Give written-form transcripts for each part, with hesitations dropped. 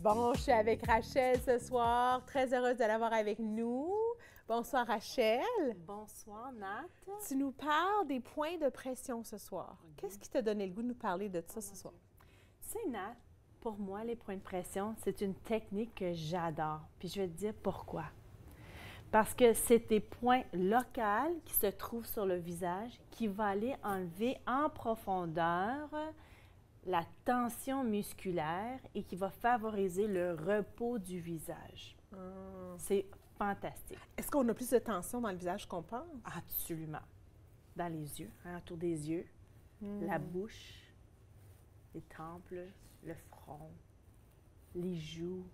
Bon, je suis avec Rachel ce soir. Très heureuse de l'avoir avec nous. Bonsoir, Rachel. Bonsoir, Nat. Tu nous parles des points de pression ce soir. Qu'est-ce qui t'a donné le goût de nous parler de ça ce soir? Tu sais, Nat, pour moi, les points de pression, c'est une technique que j'adore. Puis je vais te dire pourquoi. Parce que c'est des points locaux qui se trouvent sur le visage qui vont aller enlever en profondeur la tension musculaire et qui va favoriser le repos du visage. C'est fantastique. Est-ce qu'on a plus de tension dans le visage qu'on pense? Absolument. Dans les yeux, autour des yeux, la bouche, les tempes, le front, les joues.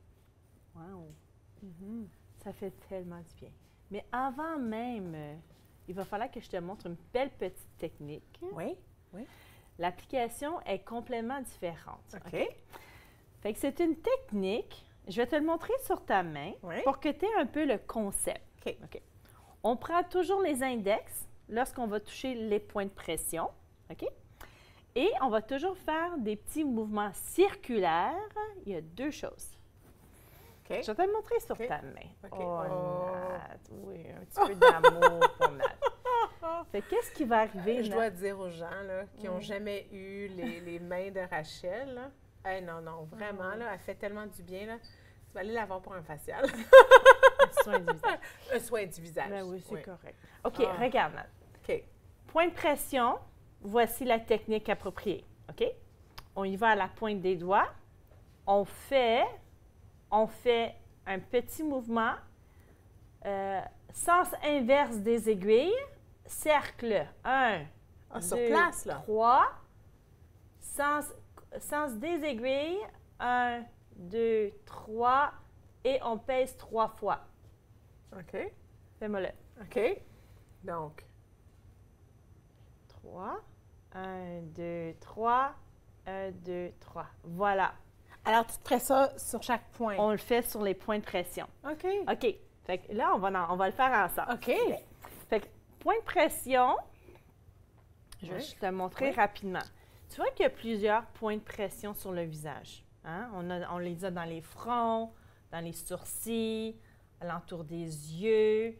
Wow! Ça fait tellement du bien. Mais avant même, il va falloir que je te montre une belle petite technique. Oui, oui. L'application est complètement différente. OK. Fait que c'est une technique, je vais te le montrer sur ta main pour que tu aies un peu le concept. OK. On prend toujours les index lorsqu'on va toucher les points de pression. OK? Et on va toujours faire des petits mouvements circulaires. Il y a deux choses. OK. Je vais te le montrer sur ta main. OK. Oh, Nat. Oui, un petit peu d'amour pour Nat. Fait qu'est-ce qui va arriver, Je Nat? dois dire aux gens là, qui n'ont jamais eu les mains de Rachel, là, hey, non, vraiment, là, elle fait tellement du bien. Là. Tu vas aller la voir pour un facial. Un soin du visage. Un soin du visage. Ben oui, c'est correct. OK, Ah. regarde, Nat. OK. Point de pression, voici la technique appropriée. OK? On y va à la pointe des doigts. On fait un petit mouvement, sens inverse des aiguilles, cercle, 1, Sur 2, place, là. 3, sens des aiguilles, 1, 2, 3, et on pèse 3 fois. OK. Fais-moi-le. OK. Donc, 3, 1, 2, 3, 1, 2, 3. Voilà. alors tu te ferais ça sur chaque point. On le fait sur les points de pression. OK. OK. Fait que là, on va le faire ensemble. OK. Fait que point de pression, je vais Oui. te montrer rapidement. Tu vois qu'il y a plusieurs points de pression sur le visage. Hein? On les a dans les fronts, dans les sourcils, à l'entour des yeux,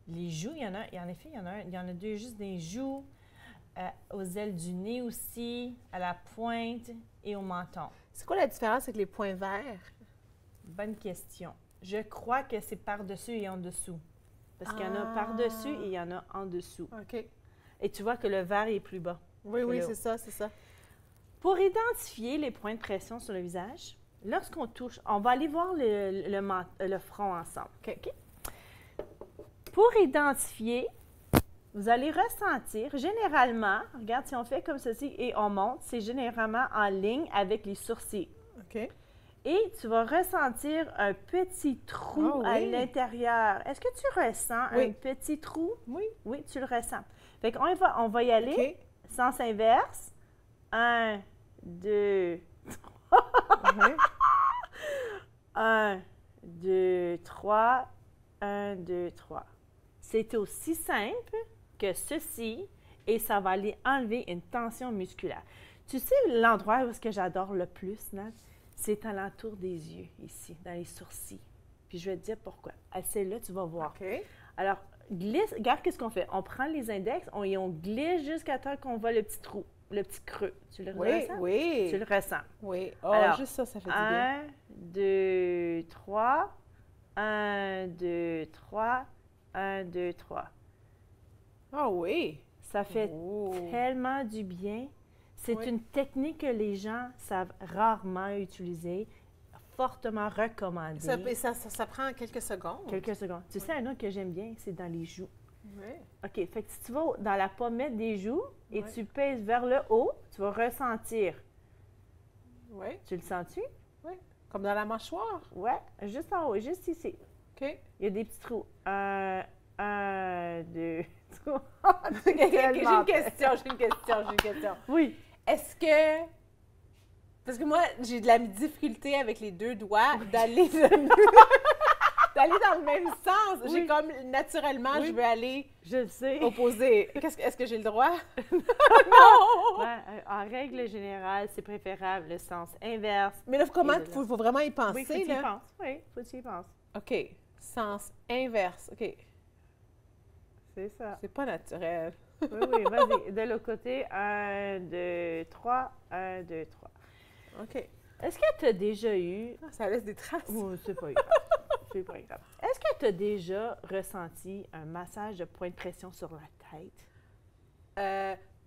les joues. Il y en a deux juste des joues, aux ailes du nez aussi, à la pointe et au menton. C'est quoi la différence avec les points verts? Bonne question. Je crois que c'est par-dessus et en dessous. Parce qu'il y en a par-dessus et il y en a en dessous. OK. Et tu vois que le vert est plus bas. Oui, le haut. c'est ça, c'est ça. Pour identifier les points de pression sur le visage, lorsqu'on touche, on va aller voir le front ensemble. OK. Pour identifier, vous allez ressentir, généralement, regarde, si on fait comme ceci et on monte, c'est généralement en ligne avec les sourcils. OK. Et tu vas ressentir un petit trou à l'intérieur. Est-ce que tu ressens un petit trou? Oui. Oui, tu le ressens. Fait qu'on va y aller. OK. Sens inverse. 1, 2, 3. 1, 2, 3. 1, 2, 3. C'est aussi simple que ceci et ça va aller enlever une tension musculaire. Tu sais l'endroit où est-ce que j'adore le plus, Nat? C'est à l'entour des yeux, ici, dans les sourcils. Puis je vais te dire pourquoi. À celle-là, tu vas voir. OK. Alors, glisse, regarde qu'est-ce qu'on fait. On prend les index, on glisse jusqu'à temps qu'on voit le petit trou, le petit creux. Tu le ressens? Oui. Tu le ressens. Oui. Oh, Alors, juste ça fait du bien. 1, 2, 3. 1, 2, 3. 1, 2, 3. Ah oui. Ça fait tellement du bien. C'est une technique que les gens savent rarement utiliser, fortement recommandée. Ça prend quelques secondes. Quelques secondes. Tu sais, un autre que j'aime bien, c'est dans les joues. Oui. OK, fait que si tu vas dans la pommette des joues et tu pèses vers le haut, tu vas ressentir. Oui. Tu le sens-tu? Oui. Comme dans la mâchoire. Ouais, juste en haut, juste ici. OK. Il y a des petits trous. 1, 2, 3. J'ai une question. Oui. Est-ce que... Parce que moi, j'ai de la difficulté avec les deux doigts d'aller aller dans le même sens. Oui. J'ai comme, naturellement, Oui. je veux aller Je le sais. opposer. Est-ce que j'ai le droit? Ouais, en règle générale, c'est préférable le sens inverse. Mais là, comment, Et faut vraiment y Oui, penser, faut que tu y là. penses. Oui, faut que tu y penses. OK. Sens inverse. OK. C'est ça. C'est pas naturel. Oui, oui, vas-y. De l'autre côté, 1, 2, 3, 1, 2, 3. OK. Est-ce que tu as déjà eu... Ah, ça laisse des traces. Oh, c'est pas grave. C'est pas grave. Est-ce que tu as déjà ressenti un massage de point de pression sur la tête?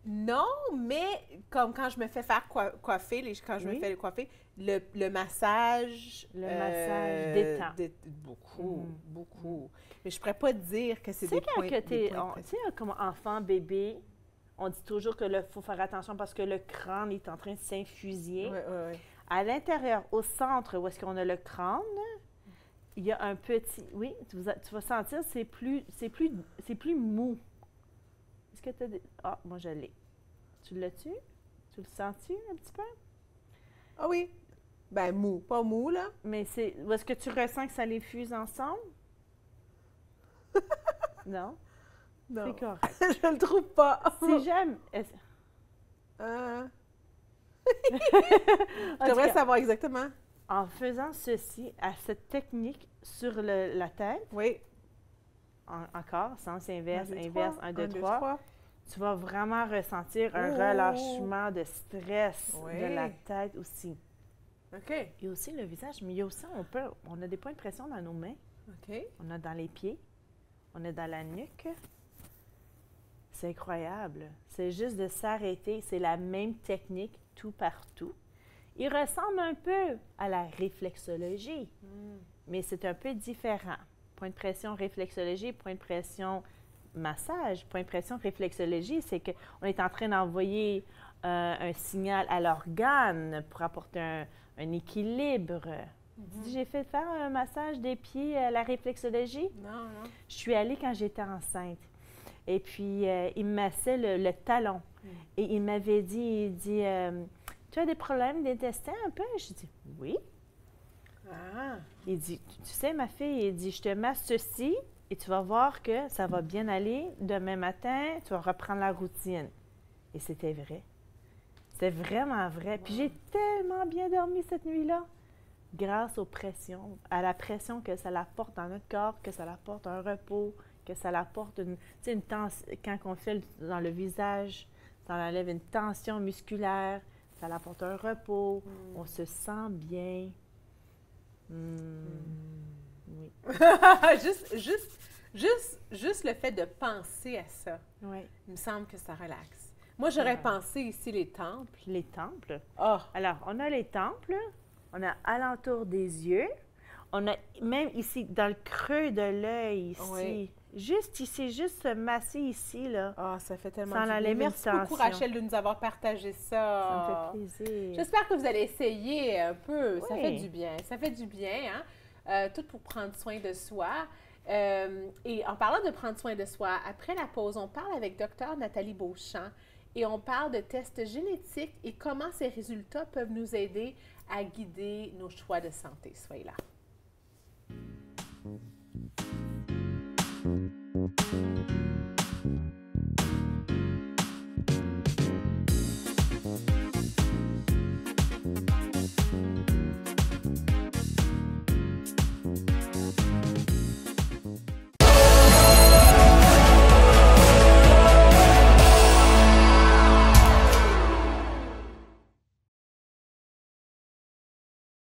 Non, mais comme quand je me fais faire coiffer, quand je me Oui. fais coiffer, le massage... Le massage détend. Beaucoup, beaucoup. Mais je pourrais pas dire que c'est Tu sais, des quand points, que des t'es, points de tu pression. sais, comme enfant, bébé, on dit toujours qu'il faut faire attention parce que le crâne est en train de s'infuser. Ouais, ouais, ouais. À l'intérieur, au centre, où est-ce qu'on a le crâne, il y a un petit... Oui, tu vas sentir, c'est plus mou. Est-ce que tu as des... Ah, moi, je l'ai. Tu l'as-tu? Tu le sens-tu un petit peu? Ah oui. Ben, mou. Pas mou, là. Mais c'est... Est-ce que tu ressens que ça les fuse ensemble? Non? Non. C'est correct. Je le trouve pas. Si j'aime... Je devrais savoir exactement. En faisant ceci, à cette technique sur la tête, Oui. encore, sens inverse, 1, 2, inverse, 3. 1, 2, 3, tu vas vraiment ressentir un Oh! relâchement de stress Oui. de la tête aussi. OK. Et aussi le visage, mais il y a aussi, on a des points de pression dans nos mains, OK. on a dans les pieds, on a dans la nuque. C'est incroyable. C'est juste de s'arrêter. C'est la même technique tout partout. Il ressemble un peu à la réflexologie, mais c'est un peu différent. Point de pression, réflexologie, point de pression, massage. Point de pression, réflexologie, c'est qu'on est en train d'envoyer un signal à l'organe pour apporter un équilibre. Tu dis, j'ai fait faire un massage des pieds à la réflexologie. Non, non. Je suis allée quand j'étais enceinte. Et puis, il me massait le talon. Et il m'avait dit, tu as des problèmes d'intestin un peu? Je dis, oui. Ah. Il dit, tu sais, ma fille, il dit, je te masse ceci et tu vas voir que ça va bien aller. Demain matin, tu vas reprendre la routine. Et c'était vrai. C'était vraiment vrai. Puis j'ai tellement bien dormi cette nuit-là grâce aux pressions, à la pression que ça apporte dans notre corps, que ça apporte un repos, que ça apporte une tension. Quand on fait dans le visage, ça enlève une tension musculaire, ça apporte un repos, on se sent bien. Oui. juste le fait de penser à ça, Oui. il me semble que ça relaxe. Moi, j'aurais pensé ici les temples. Les temples. Oh, Alors, on a les temples, on a alentour des yeux, on a même ici, dans le creux de l'œil, ici. Oui. Juste ici, juste se masser ici, là. oh, ça fait tellement Ça du bien. enlève une Merci beaucoup, tension. Rachel, de nous avoir partagé ça. Ça me fait plaisir. J'espère que vous allez essayer un peu. Ça Oui. fait du bien. Ça fait du bien, hein? Tout pour prendre soin de soi. Et en parlant de prendre soin de soi, après la pause, on parle avec Dr Nathalie Beauchamp et on parle de tests génétiques et comment ces résultats peuvent nous aider à guider nos choix de santé. Soyez là.